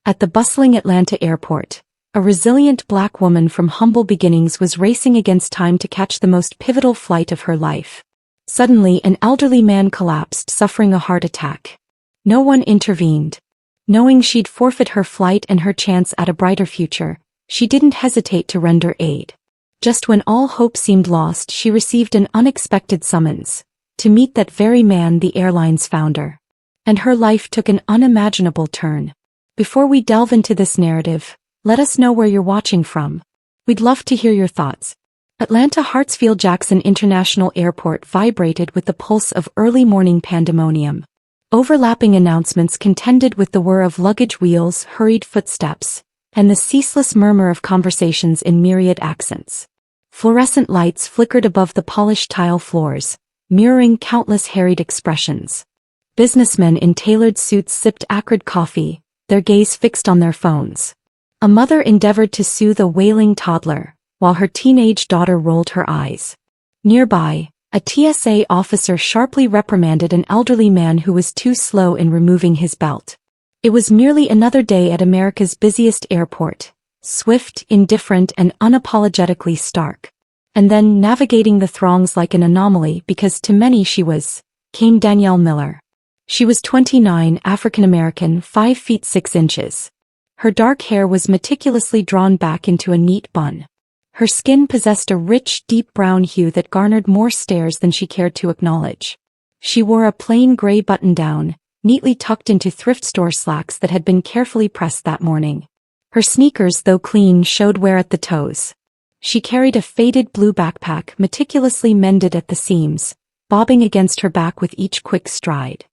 At the bustling Atlanta airport, a resilient black woman from humble beginnings was racing against time to catch the most pivotal flight of her life. Suddenly, an elderly man collapsed, suffering a heart attack. No one intervened. Knowing she'd forfeit her flight and her chance at a brighter future, she didn't hesitate to render aid. Just when all hope seemed lost, she received an unexpected summons to meet that very man, the airline's founder. And her life took an unimaginable turn. Before we delve into this narrative, let us know where you're watching from. We'd love to hear your thoughts. Atlanta Hartsfield-Jackson International Airport vibrated with the pulse of early morning pandemonium. Overlapping announcements contended with the whir of luggage wheels, hurried footsteps, and the ceaseless murmur of conversations in myriad accents. Fluorescent lights flickered above the polished tile floors, mirroring countless harried expressions. Businessmen in tailored suits sipped acrid coffee, their gaze fixed on their phones. A mother endeavored to soothe a wailing toddler, while her teenage daughter rolled her eyes. Nearby, a TSA officer sharply reprimanded an elderly man who was too slow in removing his belt. It was merely another day at America's busiest airport, swift, indifferent, and unapologetically stark. And then, navigating the throngs like an anomaly because to many she was, came Danielle Miller. She was 29, African-American, 5 feet 6 inches. Her dark hair was meticulously drawn back into a neat bun. Her skin possessed a rich, deep brown hue that garnered more stares than she cared to acknowledge. She wore a plain gray button-down, neatly tucked into thrift store slacks that had been carefully pressed that morning. Her sneakers, though clean, showed wear at the toes. She carried a faded blue backpack meticulously mended at the seams, bobbing against her back with each quick stride.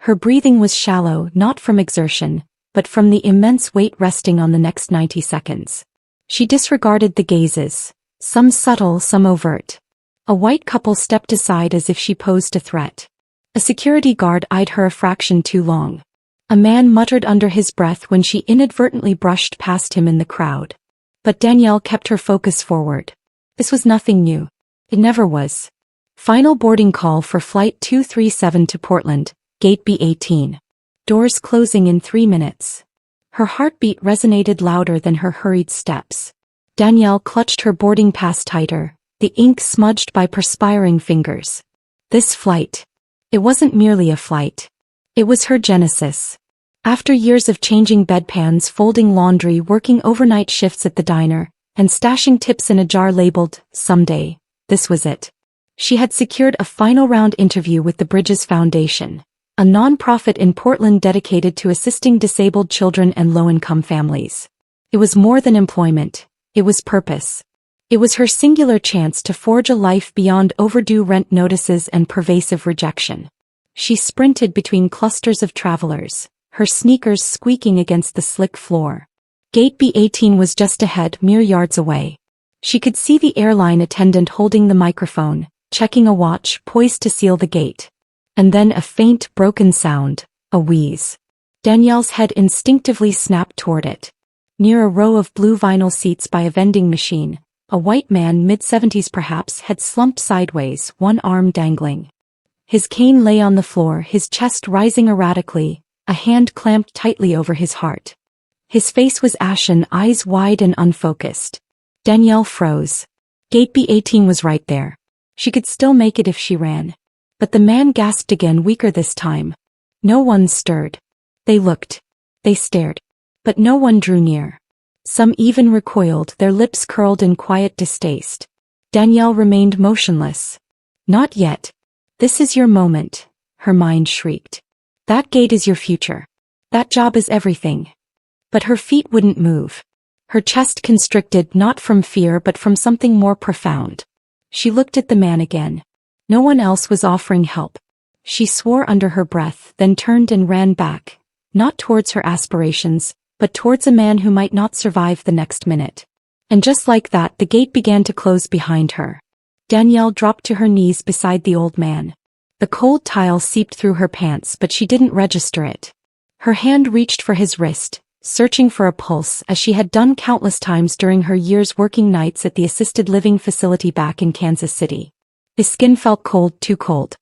Her breathing was shallow, not from exertion, but from the immense weight resting on the next 90 seconds. She disregarded the gazes, some subtle, some overt. A white couple stepped aside as if she posed a threat. A security guard eyed her a fraction too long. A man muttered under his breath when she inadvertently brushed past him in the crowd. But Danielle kept her focus forward. This was nothing new. It never was. Final boarding call for Flight 237 to Portland, Gate B18. Doors closing in 3 minutes. Her heartbeat resonated louder than her hurried steps. Danielle clutched her boarding pass tighter, the ink smudged by perspiring fingers. This flight. It wasn't merely a flight. It was her genesis. After years of changing bedpans, folding laundry, working overnight shifts at the diner, and stashing tips in a jar labeled, "Someday," this was it. She had secured a final round interview with the Bridges Foundation, a non-profit in Portland dedicated to assisting disabled children and low-income families. It was more than employment. It was purpose. It was her singular chance to forge a life beyond overdue rent notices and pervasive rejection. She sprinted between clusters of travelers, her sneakers squeaking against the slick floor. Gate B18 was just ahead, mere yards away. She could see the airline attendant holding the microphone, checking a watch, poised to seal the gate. And then a faint, broken sound, a wheeze. Danielle's head instinctively snapped toward it. Near a row of blue vinyl seats by a vending machine, a white man, mid-70s perhaps, had slumped sideways, one arm dangling. His cane lay on the floor, his chest rising erratically, a hand clamped tightly over his heart. His face was ashen, eyes wide and unfocused. Danielle froze. Gate B18 was right there. She could still make it if she ran. But the man gasped again, weaker this time. No one stirred. They looked. They stared. But no one drew near. Some even recoiled, their lips curled in quiet distaste. Danielle remained motionless. Not yet. This is your moment, her mind shrieked. That gate is your future. That job is everything. But her feet wouldn't move. Her chest constricted, not from fear but from something more profound. She looked at the man again. No one else was offering help. She swore under her breath, then turned and ran back, not towards her aspirations, but towards a man who might not survive the next minute. And just like that, the gate began to close behind her. Danielle dropped to her knees beside the old man. The cold tile seeped through her pants, but she didn't register it. Her hand reached for his wrist, searching for a pulse, as she had done countless times during her years working nights at the assisted living facility back in Kansas City. His skin felt cold, too cold.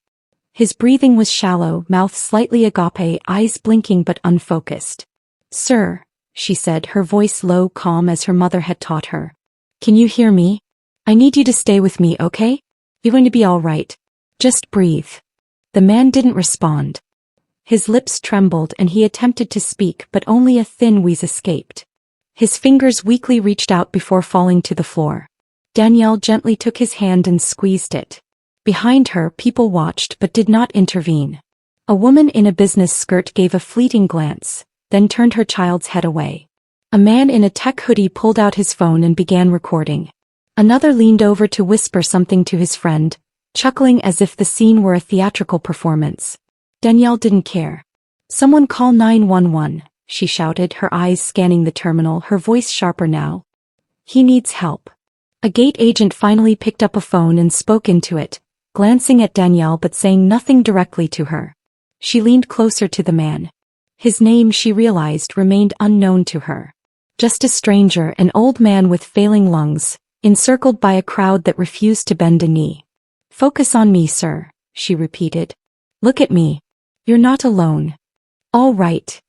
His breathing was shallow, mouth slightly agape, eyes blinking but unfocused. "Sir," she said, her voice low, calm as her mother had taught her. Can you hear me? I need you to stay with me, okay? You're going to be all right. Just breathe. The man didn't respond. His lips trembled and he attempted to speak, but only a thin wheeze escaped. His fingers weakly reached out before falling to the floor. Danielle gently took his hand and squeezed it. Behind her, people watched but did not intervene. A woman in a business skirt gave a fleeting glance, then turned her child's head away. A man in a tech hoodie pulled out his phone and began recording. Another leaned over to whisper something to his friend, chuckling as if the scene were a theatrical performance. Danielle didn't care. Someone call 911, she shouted, her eyes scanning the terminal, her voice sharper now. He needs help. A gate agent finally picked up a phone and spoke into it, glancing at Danielle but saying nothing directly to her. She leaned closer to the man. His name, she realized, remained unknown to her. Just a stranger, an old man with failing lungs, encircled by a crowd that refused to bend a knee. Focus on me, sir, she repeated. Look at me. You're not alone. All right.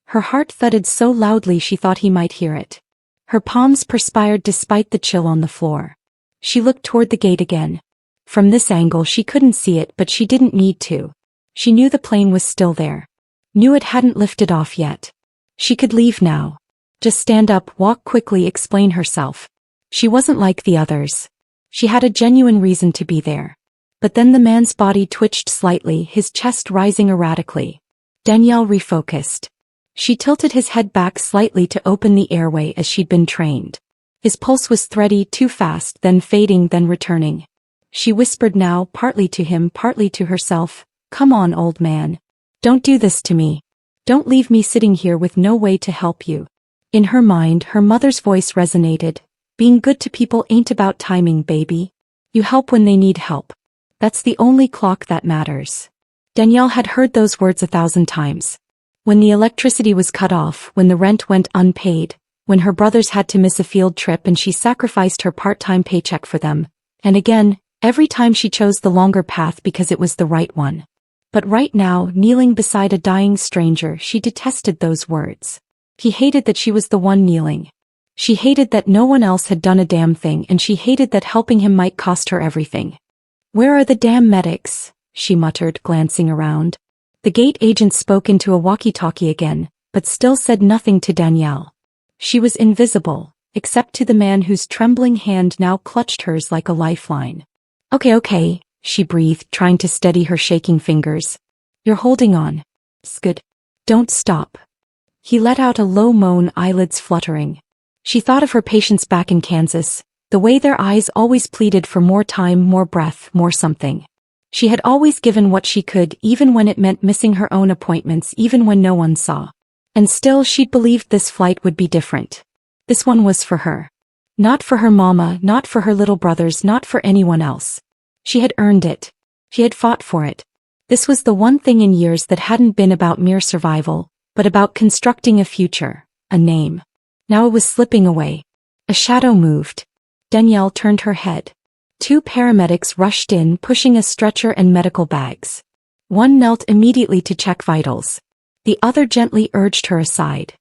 Her heart thudded so loudly she thought he might hear it. Her palms perspired despite the chill on the floor. She looked toward the gate again. From this angle she couldn't see it, but she didn't need to. She knew the plane was still there. Knew it hadn't lifted off yet. She could leave now. Just stand up, walk quickly, explain herself. She wasn't like the others. She had a genuine reason to be there. But then the man's body twitched slightly, his chest rising erratically. Danielle refocused. She tilted his head back slightly to open the airway as she'd been trained. His pulse was thready, too fast, then fading, then returning. She whispered now, partly to him, partly to herself, "Come on, old man. Don't do this to me. Don't leave me sitting here with no way to help you." In her mind, her mother's voice resonated. "Being good to people ain't about timing, baby. You help when they need help. That's the only clock that matters." Danielle had heard those words 1,000 times. When the electricity was cut off, when the rent went unpaid, when her brothers had to miss a field trip and she sacrificed her part-time paycheck for them. And again, every time she chose the longer path because it was the right one. But right now, kneeling beside a dying stranger, she detested those words. He hated that she was the one kneeling. She hated that no one else had done a damn thing, and she hated that helping him might cost her everything. "Where are the damn medics?" she muttered, glancing around. The gate agent spoke into a walkie-talkie again, but still said nothing to Danielle. She was invisible, except to the man whose trembling hand now clutched hers like a lifeline. Okay, she breathed, trying to steady her shaking fingers. "You're holding on. Good. Don't stop." He let out a low moan, eyelids fluttering. She thought of her patients back in Kansas, the way their eyes always pleaded for more time, more breath, more something. She had always given what she could, even when it meant missing her own appointments, even when no one saw. And still she'd believed this flight would be different. This one was for her. Not for her mama, not for her little brothers, not for anyone else. She had earned it. She had fought for it. This was the one thing in years that hadn't been about mere survival, but about constructing a future, a name. Now it was slipping away. A shadow moved. Danielle turned her head. 2 paramedics rushed in, pushing a stretcher and medical bags. One knelt immediately to check vitals. The other gently urged her aside.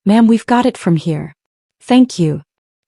"Ma'am, we've got it from here." "Thank you."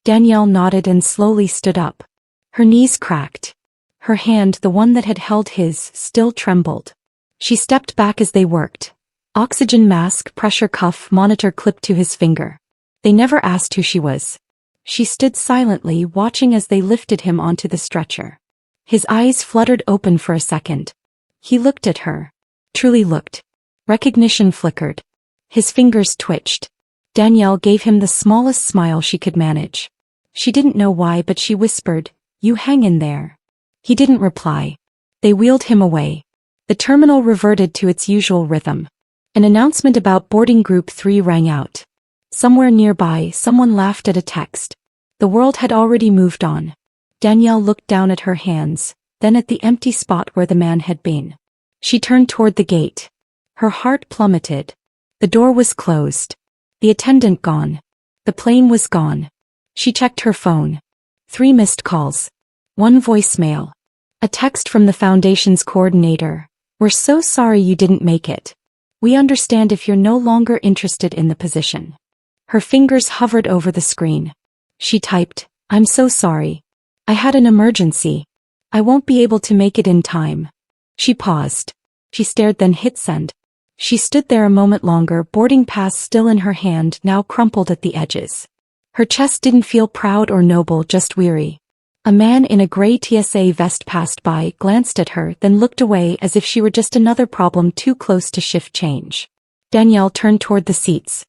Danielle nodded and slowly stood up. Her knees cracked. Her hand, the one that had held his, still trembled. She stepped back as they worked. Oxygen mask, pressure cuff, monitor clipped to his finger. They never asked who she was. She stood silently, watching as they lifted him onto the stretcher. His eyes fluttered open for a second. He looked at her. Truly looked. Recognition flickered. His fingers twitched. Danielle gave him the smallest smile she could manage. She didn't know why, but she whispered, "You hang in there." He didn't reply. They wheeled him away. The terminal reverted to its usual rhythm. An announcement about boarding Group 3 rang out. Somewhere nearby, someone laughed at a text. The world had already moved on. Danielle looked down at her hands, then at the empty spot where the man had been. She turned toward the gate. Her heart plummeted. The door was closed. The attendant gone. The plane was gone. She checked her phone. 3 missed calls. 1 voicemail. A text from the foundation's coordinator. "We're so sorry you didn't make it. We understand if you're no longer interested in the position." Her fingers hovered over the screen. She typed, "I'm so sorry. I had an emergency. I won't be able to make it in time." She paused. She stared, then hit send. She stood there a moment longer, boarding pass still in her hand, now crumpled at the edges. Her chest didn't feel proud or noble, just weary. A man in a gray TSA vest passed by, glanced at her, then looked away as if she were just another problem too close to shift change. Danielle turned toward the seats.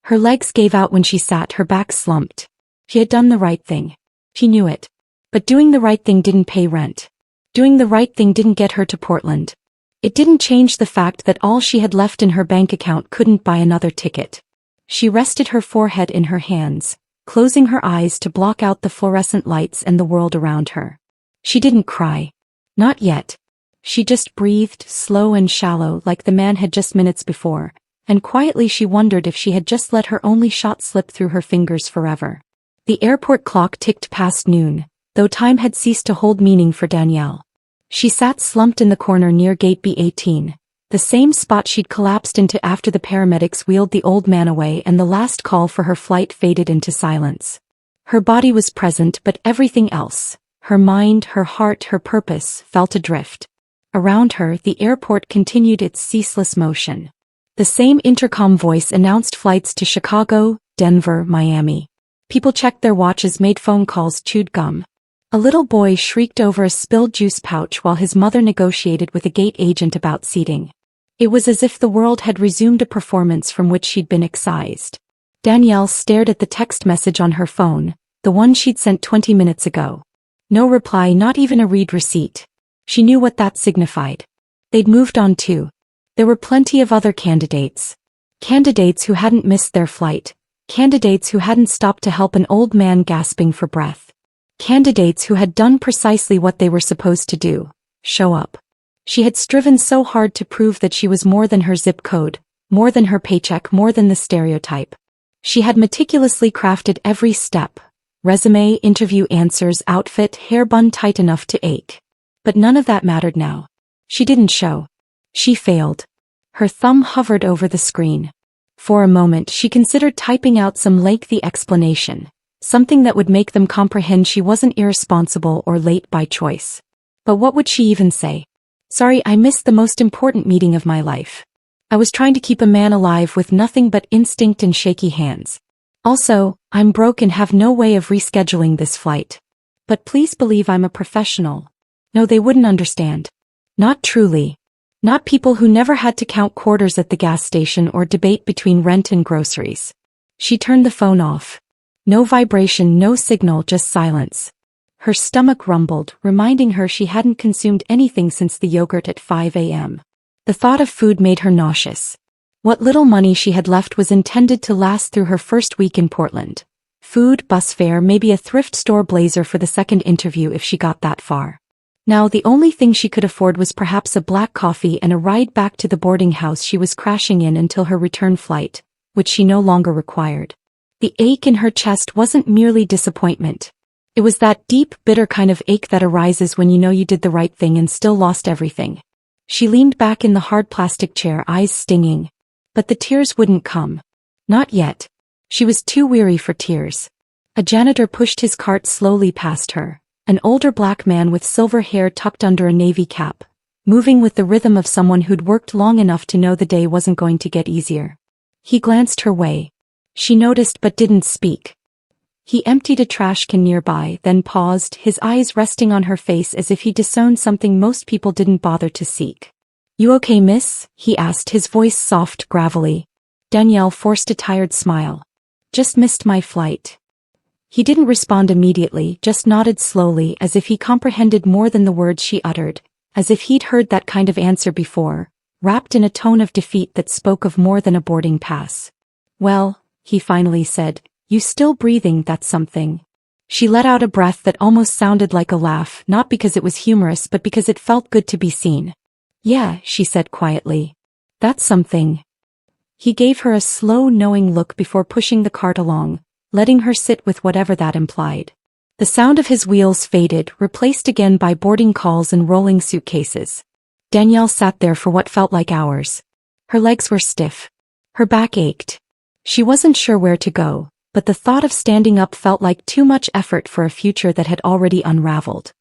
Her legs gave out when she sat, her back slumped. She had done the right thing. She knew it. But doing the right thing didn't pay rent. Doing the right thing didn't get her to Portland. It didn't change the fact that all she had left in her bank account couldn't buy another ticket. She rested her forehead in her hands, closing her eyes to block out the fluorescent lights and the world around her. She didn't cry. Not yet. She just breathed, slow and shallow like the man had just minutes before, and quietly she wondered if she had just let her only shot slip through her fingers forever. The airport clock ticked past noon, though time had ceased to hold meaning for Danielle. She sat slumped in the corner near gate B18, the same spot she'd collapsed into after the paramedics wheeled the old man away and the last call for her flight faded into silence. Her body was present, but everything else, her mind, her heart, her purpose, felt adrift. Around her, the airport continued its ceaseless motion. The same intercom voice announced flights to Chicago, Denver, Miami. People checked their watches, made phone calls, chewed gum. A little boy shrieked over a spilled juice pouch while his mother negotiated with a gate agent about seating. It was as if the world had resumed a performance from which she'd been excised. Danielle stared at the text message on her phone, the one she'd sent 20 minutes ago. No reply, not even a read receipt. She knew what that signified. They'd moved on too. There were plenty of other candidates. Candidates who hadn't missed their flight. Candidates who hadn't stopped to help an old man gasping for breath. Candidates who had done precisely what they were supposed to do, show up. She had striven so hard to prove that she was more than her zip code, more than her paycheck, more than the stereotype. She had meticulously crafted every step, resume, interview answers, outfit, hair bun tight enough to ache. But none of that mattered now. She didn't show. She failed. Her thumb hovered over the screen. For a moment she considered typing out some lengthy explanation, something that would make them comprehend she wasn't irresponsible or late by choice. But what would she even say? "Sorry, I missed the most important meeting of my life. I was trying to keep a man alive with nothing but instinct and shaky hands. Also, I'm broke and have no way of rescheduling this flight. But please believe I'm a professional." No, they wouldn't understand. Not truly. Not people who never had to count quarters at the gas station or debate between rent and groceries. She turned the phone off. No vibration, no signal, just silence. Her stomach rumbled, reminding her she hadn't consumed anything since the yogurt at 5 a.m. The thought of food made her nauseous. What little money she had left was intended to last through her first week in Portland. Food, bus fare, maybe a thrift store blazer for the second interview if she got that far. Now the only thing she could afford was perhaps a black coffee and a ride back to the boarding house she was crashing in until her return flight, which she no longer required. The ache in her chest wasn't merely disappointment. It was that deep, bitter kind of ache that arises when you know you did the right thing and still lost everything. She leaned back in the hard plastic chair, eyes stinging. But the tears wouldn't come. Not yet. She was too weary for tears. A janitor pushed his cart slowly past her. An older black man with silver hair tucked under a navy cap, moving with the rhythm of someone who'd worked long enough to know the day wasn't going to get easier. He glanced her way. She noticed but didn't speak. He emptied a trash can nearby, then paused, his eyes resting on her face as if he disowned something most people didn't bother to seek. "You okay, miss?" he asked, his voice soft, gravelly. Danielle forced a tired smile. "Just missed my flight." He didn't respond immediately, just nodded slowly as if he comprehended more than the words she uttered, as if he'd heard that kind of answer before, wrapped in a tone of defeat that spoke of more than a boarding pass. "Well," he finally said, "you still breathing, that's something." She let out a breath that almost sounded like a laugh, not because it was humorous but because it felt good to be seen. "Yeah," she said quietly. "That's something." He gave her a slow, knowing look before pushing the cart along, letting her sit with whatever that implied. The sound of his wheels faded, replaced again by boarding calls and rolling suitcases. Danielle sat there for what felt like hours. Her legs were stiff. Her back ached. She wasn't sure where to go, but the thought of standing up felt like too much effort for a future that had already unraveled.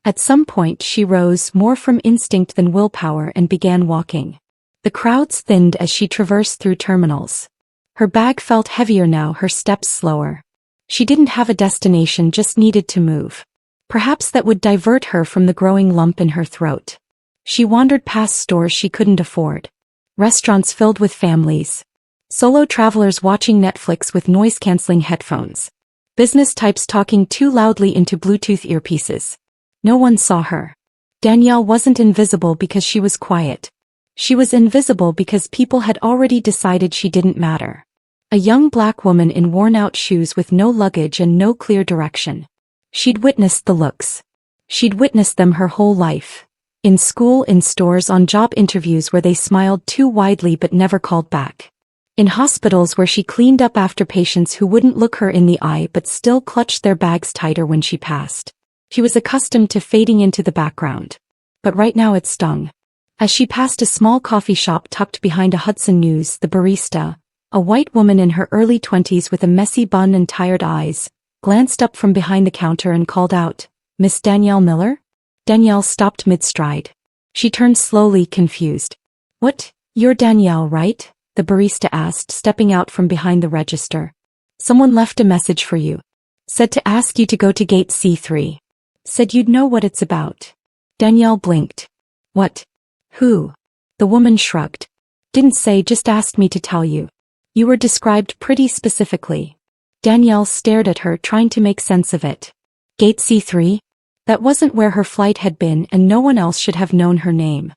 At some point she rose more from instinct than willpower and began walking. The crowds thinned as she traversed through terminals. Her bag felt heavier now, her steps slower. She didn't have a destination, just needed to move. Perhaps that would divert her from the growing lump in her throat. She wandered past stores she couldn't afford. Restaurants filled with families. Solo travelers watching Netflix with noise-canceling headphones. Business types talking too loudly into Bluetooth earpieces. No one saw her. Danielle wasn't invisible because she was quiet. She was invisible because people had already decided she didn't matter. A young black woman in worn-out shoes with no luggage and no clear direction. She'd witnessed the looks. She'd witnessed them her whole life. In school, in stores, on job interviews where they smiled too widely but never called back. In hospitals where she cleaned up after patients who wouldn't look her in the eye but still clutched their bags tighter when she passed. She was accustomed to fading into the background. But right now it stung. As she passed a small coffee shop tucked behind a Hudson News, the barista, a white woman in her early 20s with a messy bun and tired eyes, glanced up from behind the counter and called out, "Miss Danielle Miller?" Danielle stopped mid-stride. She turned slowly, confused. "What, you're Danielle, right?" the barista asked, stepping out from behind the register. "Someone left a message for you. Said to ask you to go to gate C3. Said you'd know what it's about." Danielle blinked. "What? Who?" The woman shrugged. "Didn't say, just asked me to tell you. You were described pretty specifically." Danielle stared at her, trying to make sense of it. Gate C3? That wasn't where her flight had been, and no one else should have known her name.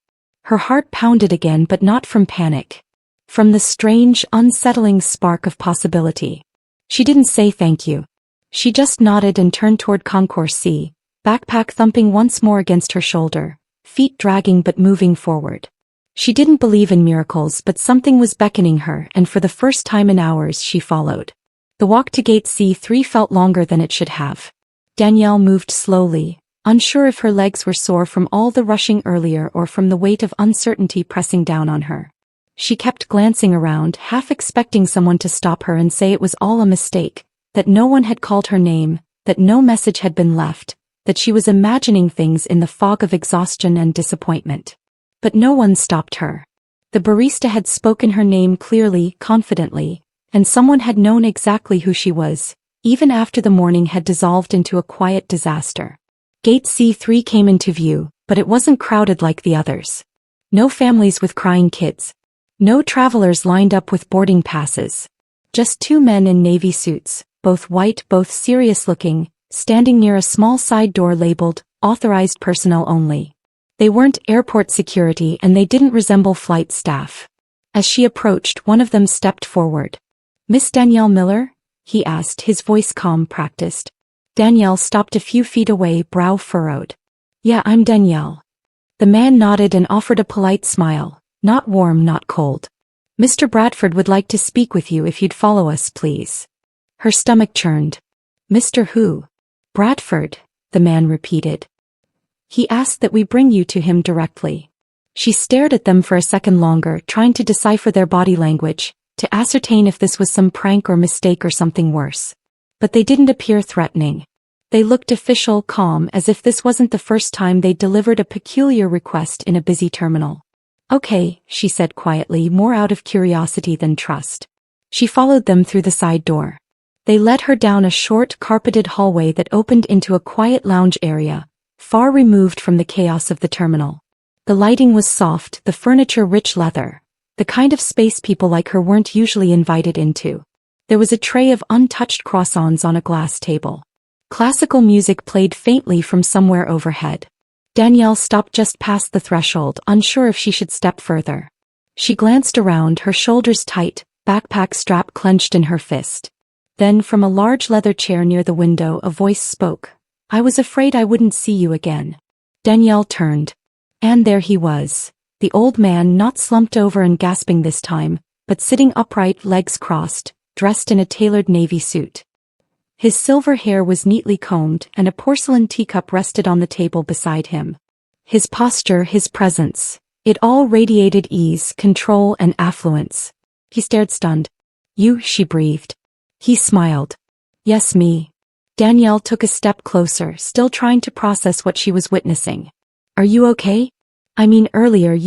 Her heart pounded again, but not from panic. From the strange, unsettling spark of possibility. She didn't say thank you. She just nodded and turned toward Concourse C, backpack thumping once more against her shoulder, feet dragging but moving forward. She didn't believe in miracles, but something was beckoning her, and for the first time in hours she followed. The walk to gate C3 felt longer than it should have. Danielle moved slowly, unsure if her legs were sore from all the rushing earlier or from the weight of uncertainty pressing down on her. She kept glancing around, half expecting someone to stop her and say it was all a mistake, that no one had called her name, that no message had been left, that she was imagining things in the fog of exhaustion and disappointment. But no one stopped her. The barista had spoken her name clearly, confidently, and someone had known exactly who she was, even after the morning had dissolved into a quiet disaster. Gate C3 came into view, but it wasn't crowded like the others. No families with crying kids. No travelers lined up with boarding passes. Just two men in navy suits, both white, both serious-looking, standing near a small side door labeled, "Authorized Personnel Only." They weren't airport security and they didn't resemble flight staff. As she approached, one of them stepped forward. "Miss Danielle Miller?" he asked, his voice calm, practiced. Danielle stopped a few feet away, brow furrowed. "Yeah, I'm Danielle." The man nodded and offered a polite smile. Not warm, not cold. "Mr. Bradford would like to speak with you if you'd follow us, please." Her stomach churned. "Mr. who?" "Bradford," the man repeated. "He asked that we bring you to him directly." She stared at them for a second longer, trying to decipher their body language, to ascertain if this was some prank or mistake or something worse. But they didn't appear threatening. They looked official, calm, as if this wasn't the first time they'd delivered a peculiar request in a busy terminal. "Okay," she said quietly, more out of curiosity than trust. She followed them through the side door. They led her down a short, carpeted hallway that opened into a quiet lounge area, far removed from the chaos of the terminal. The lighting was soft, the furniture rich leather, the kind of space people like her weren't usually invited into. There was a tray of untouched croissants on a glass table. Classical music played faintly from somewhere overhead. Danielle stopped just past the threshold, unsure if she should step further. She glanced around, her shoulders tight, backpack strap clenched in her fist. Then from a large leather chair near the window a voice spoke. "I was afraid I wouldn't see you again." Danielle turned. And there he was. The old man, not slumped over and gasping this time, but sitting upright, legs crossed, dressed in a tailored navy suit. His silver hair was neatly combed and a porcelain teacup rested on the table beside him. His posture, his presence, it all radiated ease, control, and affluence. He stared stunned. You, she breathed. He smiled. Yes, me. Danielle took a step closer, still trying to process what she was witnessing. Are you okay? I mean, earlier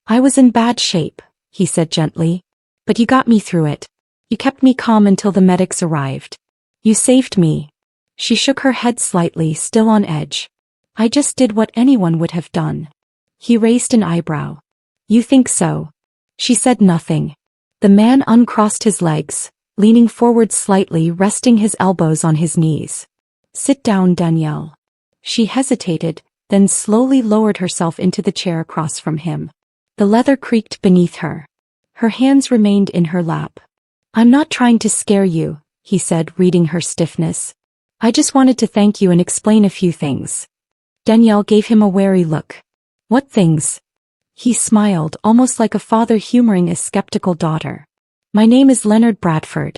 I was in bad shape, he said gently. But you got me through it. You kept me calm until the medics arrived. You saved me. She shook her head slightly, still on edge. I just did what anyone would have done. He raised an eyebrow. You think so? She said nothing. The man uncrossed his legs, leaning forward slightly, resting his elbows on his knees. Sit down, Danielle. She hesitated, then slowly lowered herself into the chair across from him. The leather creaked beneath her. Her hands remained in her lap. I'm not trying to scare you, he said, reading her stiffness. I just wanted to thank you and explain a few things. Danielle gave him a wary look. What things? He smiled, almost like a father humoring a skeptical daughter. My name is Leonard Bradford.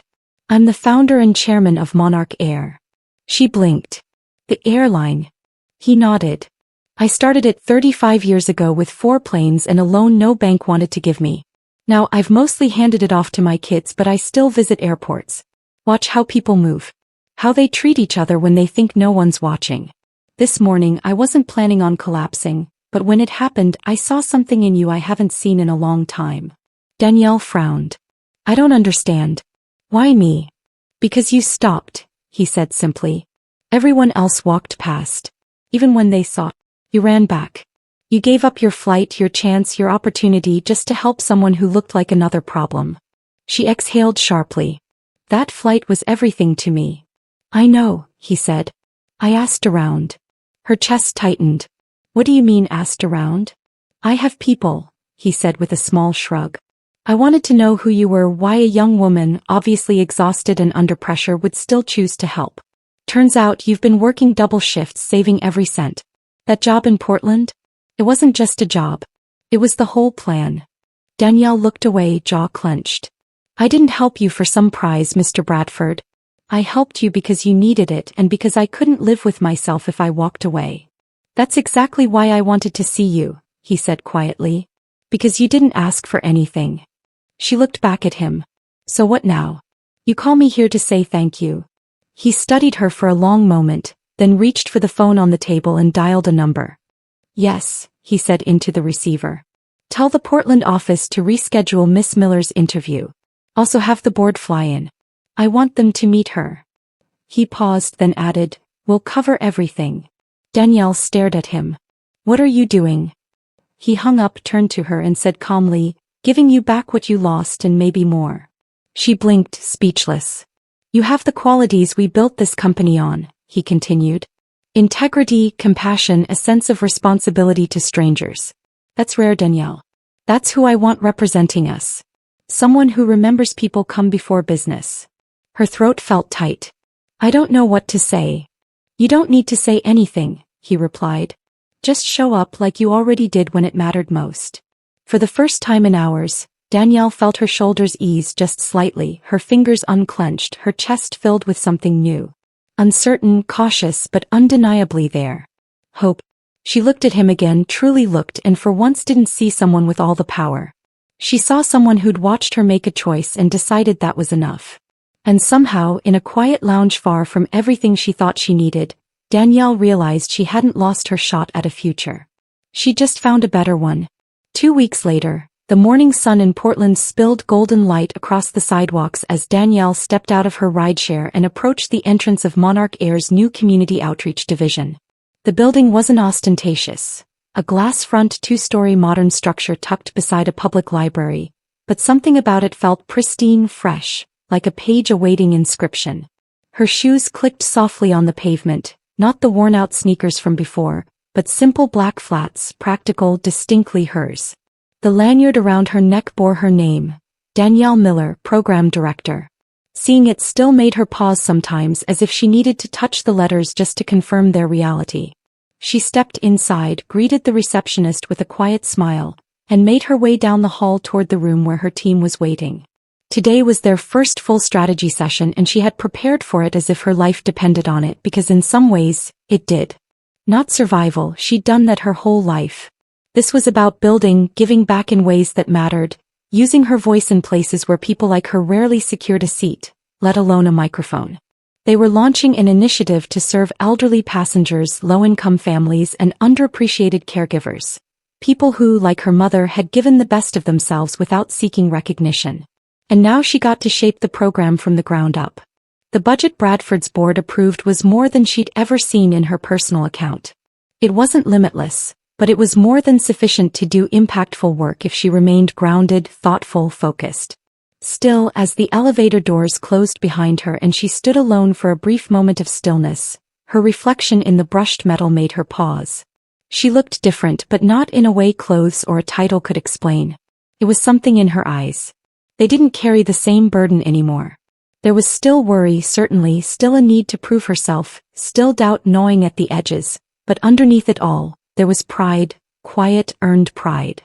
I'm the founder and chairman of Monarch Air. She blinked. The airline. He nodded. I started it 35 years ago with 4 planes and a loan no bank wanted to give me. Now I've mostly handed it off to my kids, but I still visit airports. Watch how people move. How they treat each other when they think no one's watching. This morning I wasn't planning on collapsing, but when it happened I saw something in you I haven't seen in a long time. Danielle frowned. I don't understand. Why me? Because you stopped, he said simply. Everyone else walked past. Even when they saw, you ran back. You gave up your flight, your chance, your opportunity just to help someone who looked like another problem. She exhaled sharply. That flight was everything to me. I know, he said. I asked around. Her chest tightened. What do you mean asked around? I have people, he said with a small shrug. I wanted to know who you were, why a young woman, obviously exhausted and under pressure, would still choose to help. Turns out you've been working double shifts, saving every cent. That job in Portland? It wasn't just a job. It was the whole plan. Danielle looked away, jaw clenched. I didn't help you for some prize, Mr. Bradford. I helped you because you needed it and because I couldn't live with myself if I walked away. That's exactly why I wanted to see you, he said quietly. Because you didn't ask for anything. She looked back at him. So what now? You call me here to say thank you. He studied her for a long moment, then reached for the phone on the table and dialed a number. Yes, he said into the receiver. Tell the Portland office to reschedule Miss Miller's interview. Also have the board fly in. I want them to meet her. He paused, then added, We'll cover everything. Danielle stared at him. What are you doing? He hung up, turned to her and said calmly, Giving you back what you lost and maybe more. She blinked, speechless. You have the qualities we built this company on, he continued. Integrity, compassion, a sense of responsibility to strangers. That's rare, Danielle. That's who I want representing us. Someone who remembers people come before business. Her throat felt tight. I don't know what to say. You don't need to say anything, he replied. Just show up like you already did when it mattered most. For the first time in hours, Danielle felt her shoulders ease just slightly, her fingers unclenched, her chest filled with something new. Uncertain, cautious, but undeniably there. Hope. She looked at him again, truly looked, and for once didn't see someone with all the power. She saw someone who'd watched her make a choice and decided that was enough. And somehow, in a quiet lounge far from everything she thought she needed, Danielle realized she hadn't lost her shot at a future. She just found a better one. 2 weeks later, the morning sun in Portland spilled golden light across the sidewalks as Danielle stepped out of her rideshare and approached the entrance of Monarch Air's new community outreach division. The building wasn't ostentatious, a glass-front 2-story modern structure tucked beside a public library, but something about it felt pristine, fresh, like a page awaiting inscription. Her shoes clicked softly on the pavement, not the worn-out sneakers from before, but simple black flats, practical, distinctly hers. The lanyard around her neck bore her name, Danielle Miller, Program Director. Seeing it still made her pause sometimes, as if she needed to touch the letters just to confirm their reality. She stepped inside, greeted the receptionist with a quiet smile, and made her way down the hall toward the room where her team was waiting. Today was their first full strategy session, and she had prepared for it as if her life depended on it, because in some ways, it did. Not survival, she'd done that her whole life. This was about building, giving back in ways that mattered, using her voice in places where people like her rarely secured a seat, let alone a microphone. They were launching an initiative to serve elderly passengers, low-income families, and underappreciated caregivers. People who, like her mother, had given the best of themselves without seeking recognition. And now she got to shape the program from the ground up. The budget Bradford's board approved was more than she'd ever seen in her personal account. It wasn't limitless, but it was more than sufficient to do impactful work if she remained grounded, thoughtful, focused. Still, as the elevator doors closed behind her and she stood alone for a brief moment of stillness, her reflection in the brushed metal made her pause. She looked different, but not in a way clothes or a title could explain. It was something in her eyes. They didn't carry the same burden anymore. There was still worry, certainly, still a need to prove herself, still doubt gnawing at the edges, but underneath it all, there was pride, quiet, earned pride.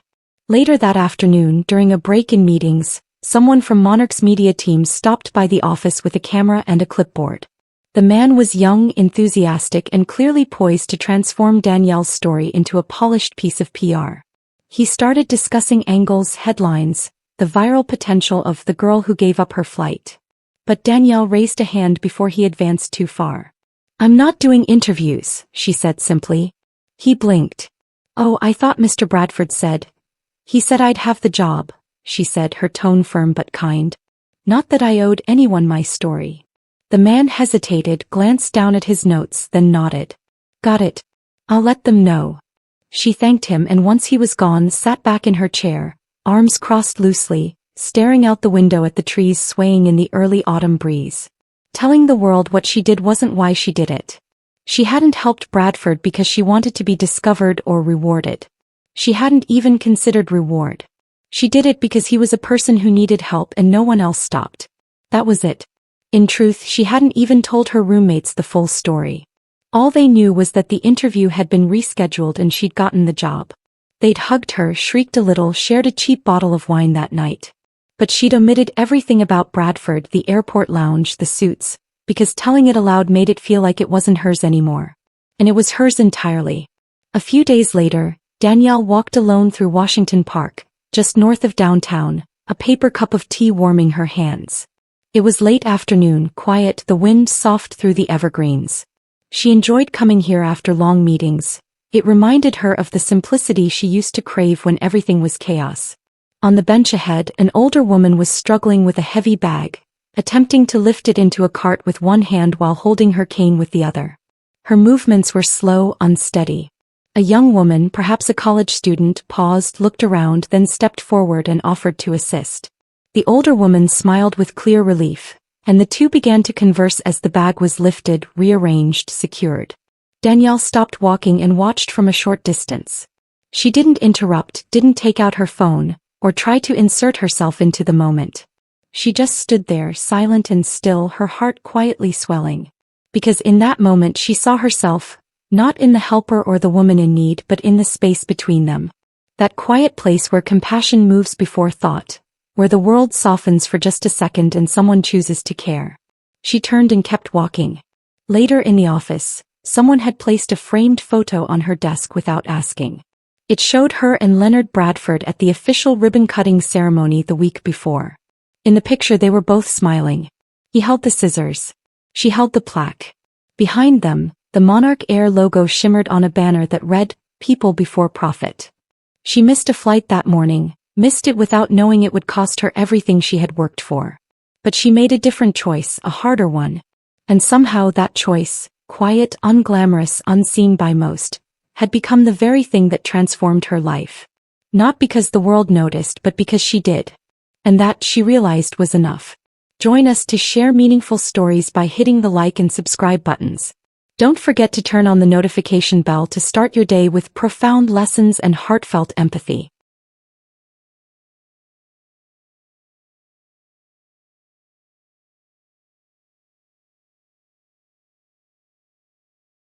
Later that afternoon, during a break in meetings, someone from Monarch's media team stopped by the office with a camera and a clipboard. The man was young, enthusiastic, and clearly poised to transform Danielle's story into a polished piece of PR. He started discussing angles, headlines, the viral potential of the girl who gave up her flight. But Danielle raised a hand before he advanced too far. "I'm not doing interviews," she said simply. He blinked. "Oh, I thought Mr. Bradford said." "He said I'd have the job," she said, her tone firm but kind. "Not that I owed anyone my story." The man hesitated, glanced down at his notes, then nodded. "Got it. I'll let them know." She thanked him and once he was gone sat back in her chair, arms crossed loosely, staring out the window at the trees swaying in the early autumn breeze. Telling the world what she did wasn't why she did it. She hadn't helped Bradford because she wanted to be discovered or rewarded. She hadn't even considered reward. She did it because he was a person who needed help and no one else stopped. That was it. In truth, she hadn't even told her roommates the full story. All they knew was that the interview had been rescheduled and she'd gotten the job. They'd hugged her, shrieked a little, shared a cheap bottle of wine that night. But she'd omitted everything about Bradford, the airport lounge, the suits, because telling it aloud made it feel like it wasn't hers anymore. And it was hers entirely. A few days later, Danielle walked alone through Washington Park, just north of downtown, a paper cup of tea warming her hands. It was late afternoon, quiet, the wind soft through the evergreens. She enjoyed coming here after long meetings. It reminded her of the simplicity she used to crave when everything was chaos. On the bench ahead, an older woman was struggling with a heavy bag, attempting to lift it into a cart with one hand while holding her cane with the other. Her movements were slow, unsteady. A young woman, perhaps a college student, paused, looked around, then stepped forward and offered to assist. The older woman smiled with clear relief, and the two began to converse as the bag was lifted, rearranged, secured. Danielle stopped walking and watched from a short distance. She didn't interrupt, didn't take out her phone, or try to insert herself into the moment. She just stood there, silent and still, her heart quietly swelling. Because in that moment she saw herself, not in the helper or the woman in need, but in the space between them. That quiet place where compassion moves before thought, where the world softens for just a second and someone chooses to care. She turned and kept walking. Later in the office, someone had placed a framed photo on her desk without asking. It showed her and Leonard Bradford at the official ribbon-cutting ceremony the week before. In the picture they were both smiling. He held the scissors. She held the plaque. Behind them, the Monarch Air logo shimmered on a banner that read, "People before profit." She missed a flight that morning, missed it without knowing it would cost her everything she had worked for. But she made a different choice, a harder one. And somehow that choice, quiet, unglamorous, unseen by most, had become the very thing that transformed her life. Not because the world noticed, but because she did. And that, she realized, was enough. Join us to share meaningful stories by hitting the like and subscribe buttons. Don't forget to turn on the notification bell to start your day with profound lessons and heartfelt empathy.